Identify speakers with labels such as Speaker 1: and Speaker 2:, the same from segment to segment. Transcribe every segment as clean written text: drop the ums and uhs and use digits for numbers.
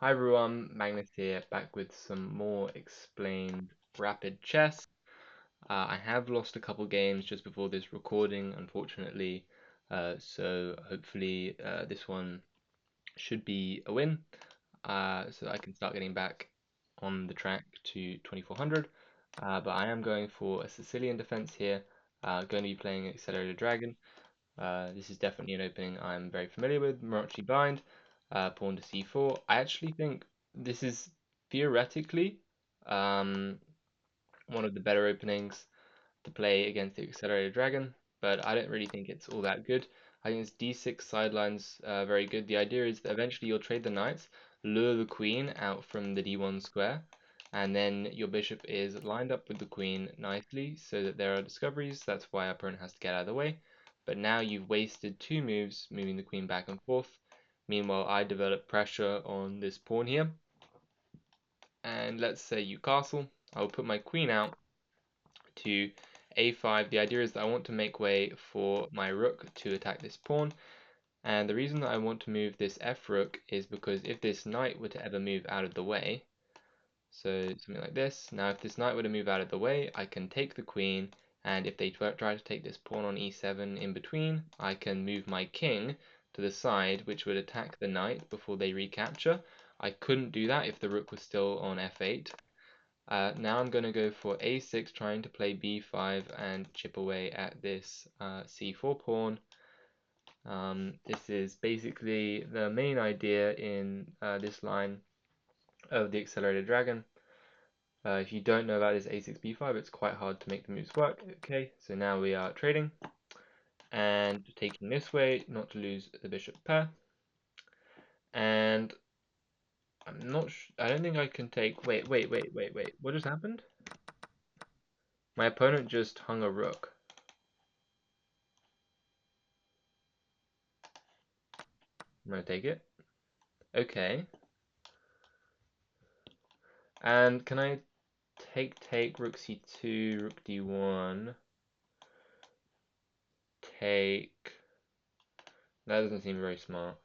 Speaker 1: Hi everyone, Magnus here, back with some more explained rapid chess. I have lost a couple games just before this recording, unfortunately, so hopefully this one should be a win, so I can start getting back on the track to 2400. But I am going for a Sicilian defense here, going to be playing Accelerated Dragon. This is definitely an opening I'm very familiar with. Morochi bind, pawn to c4. I actually think this is theoretically um, one of the better openings to play against the Accelerated Dragon, but I don't really think it's all that good. I think this d6 sidelines very good. The idea is that eventually you'll trade the knights, lure the queen out from the d1 square, and then your bishop is lined up with the queen nicely so that there are discoveries. That's why our opponent has to get out of the way. But now you've wasted two moves moving the queen back and forth. Meanwhile, I develop pressure on this pawn here. And let's say you castle. I will put my queen out to a5. The idea is that I want to make way for my rook to attack this pawn. And the reason that I want to move this f rook is because if this knight were to ever move out of the way, so something like this, now if this knight were to move out of the way, I can take the queen, and if they try to take this pawn on e7 in between, I can move my king to the side, which would attack the knight before they recapture. I couldn't do that if the rook was still on f8. Now I'm going to go for a6, trying to play b5 and chip away at this c4 pawn. This is basically the main idea in this line of the Accelerated Dragon. If you don't know about this a6 b5, it's quite hard to make the moves work. Okay, so now we are trading and taking this way, not to lose the bishop pair. And I don't think I can take, wait, what just happened? My opponent just hung a rook. I'm gonna take it. Okay. And can I take rook c2, rook d1, take... That doesn't seem very smart.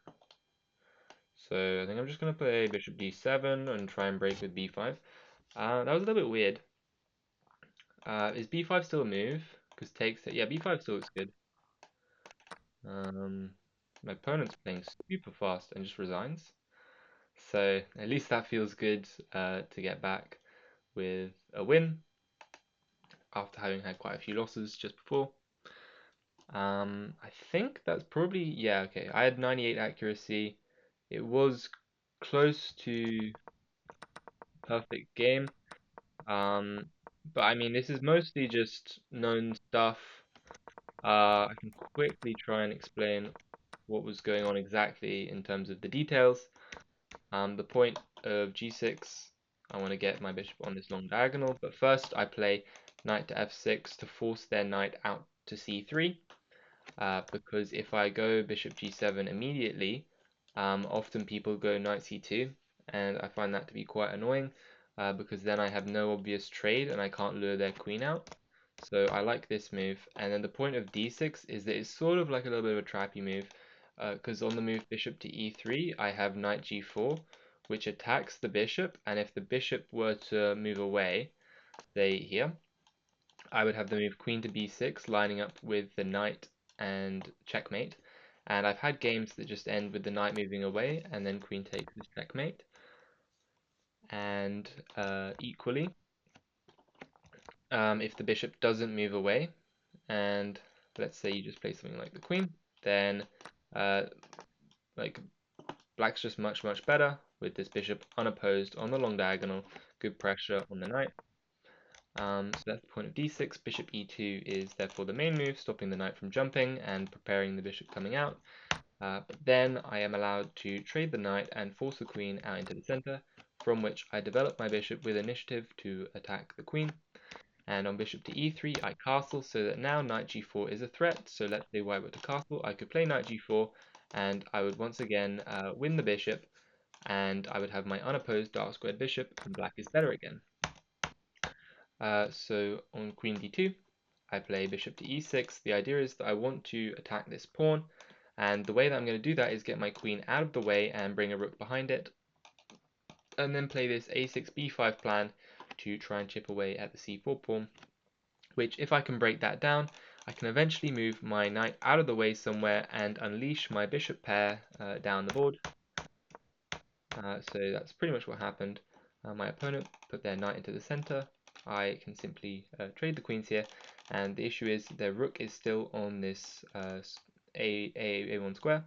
Speaker 1: So I think I'm just going to play bishop d7 and try and break with b5. That was a little bit weird. Is b5 still a move? Because takes it. Yeah, b5 still looks good. My opponent's playing super fast and just resigns. So at least that feels good to get back with a win after having had quite a few losses just before. I think that's probably, yeah, okay. I had 98 accuracy. It was close to perfect game. But I mean, this is mostly just known stuff. I can quickly try and explain what was going on exactly in terms of the details. The point of g6, I want to get my bishop on this long diagonal, but first I play knight to f6 to force their knight out to c3. Because if I go bishop g7 immediately, often people go knight c2, and I find that to be quite annoying, because then I have no obvious trade and I can't lure their queen out. So I like this move, and then the point of d6 is that it's sort of like a little bit of a trappy move, because on the move bishop to e3, I have knight g4, which attacks the bishop, and if the bishop were to move away, say here, I would have the move queen to b6 lining up with the knight and checkmate. And I've had games that just end with the knight moving away and then queen takes this checkmate. And equally, if the bishop doesn't move away, and let's say you just play something like the queen, then like black's just much better with this bishop unopposed on the long diagonal, good pressure on the knight. So that's the point of d6. Bishop e2 is therefore the main move, stopping the knight from jumping and preparing the bishop coming out. But then I am allowed to trade the knight and force the queen out into the center, from which I develop my bishop with initiative to attack the queen. And on bishop to e3, I castle, so that now knight g4 is a threat. So let's say white were to castle, I could play knight g4, and I would once again win the bishop, and I would have my unopposed dark squared bishop, and black is better again. So on queen d2, I play bishop to e6. The idea is that I want to attack this pawn, and the way that I'm going to do that is get my queen out of the way and bring a rook behind it. and then play this a6 b5 plan to try and chip away at the c4 pawn, which if I can break that down, I can eventually move my knight out of the way somewhere and unleash my bishop pair down the board. So that's pretty much what happened. My opponent put their knight into the center. I can simply trade the queens here, and the issue is their rook is still on this A1 square.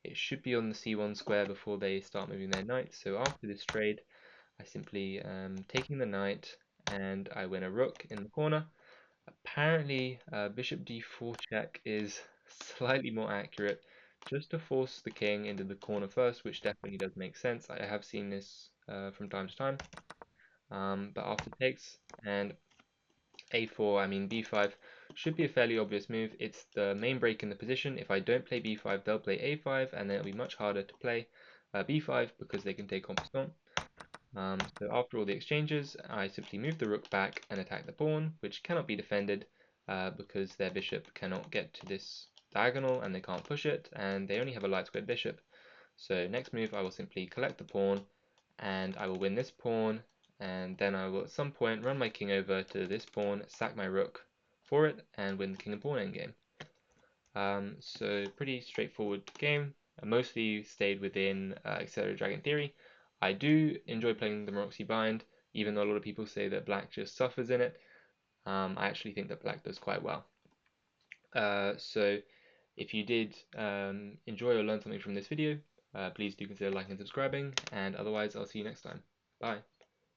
Speaker 1: It should be on the C1 square before they start moving their knight. So after this trade, I simply taking the knight, and I win a rook in the corner. Apparently, bishop d4 check is slightly more accurate, just to force the king into the corner first, which definitely does make sense. I have seen this from time to time. But after takes and a4, I mean b5, should be a fairly obvious move. It's the main break in the position. If I don't play b5, they'll play a5, and then it'll be much harder to play b5 because they can take en passant. So after all the exchanges, I simply move the rook back and attack the pawn, which cannot be defended because their bishop cannot get to this diagonal and they can't push it, and they only have a light squared bishop. So next move, I will simply collect the pawn, and I will win this pawn, and then I will at some point run my king over to this pawn, sack my rook for it, and win the king and pawn endgame. So pretty straightforward game. I mostly stayed within Accelerated Dragon Theory. I do enjoy playing the Moxie Bind, even though a lot of people say that black just suffers in it. I actually think that black does quite well. So if you did enjoy or learn something from this video, please do consider liking and subscribing, and otherwise I'll see you next time. Bye.